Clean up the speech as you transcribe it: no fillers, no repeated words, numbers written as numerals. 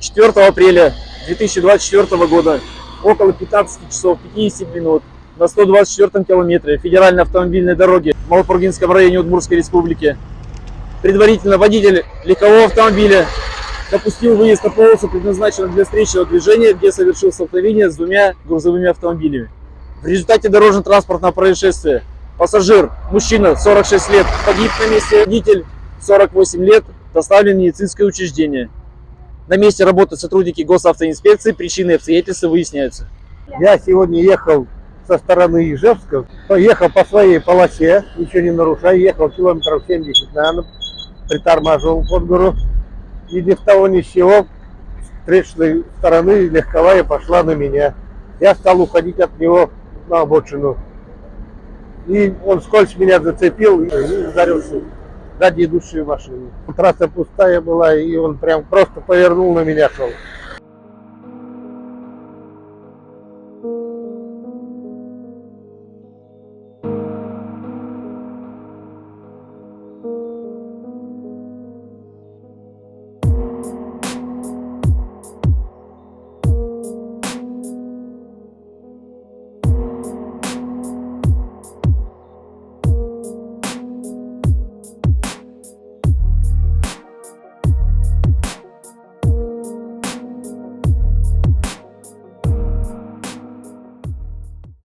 4 апреля 2024 года около 15 часов 50 минут на 124 километре федеральной автомобильной дороги в Малопургинском районе Удмуртской республики предварительно водитель легкового автомобиля допустил выезд на полосу, предназначенную для встречного движения, где совершил столкновение с двумя грузовыми автомобилями. В результате дорожно-транспортного происшествия пассажир, мужчина, 46 лет, погиб на месте, водитель, 48 лет, доставлен в медицинское учреждение. На месте работают сотрудники госавтоинспекции, причины и обстоятельства выясняются. Я сегодня ехал со стороны Ижевска, ехал по своей полосе, ничего не нарушая, ехал километров 70, наверное, притормаживал под гору. И ни с того ни с сего с встречной стороны легковая пошла на меня. Я стал уходить от него на обочину. И он скользь меня зацепил и ударился в сзади идущую машину. Трасса пустая была, и он прям просто повернул на меня шел.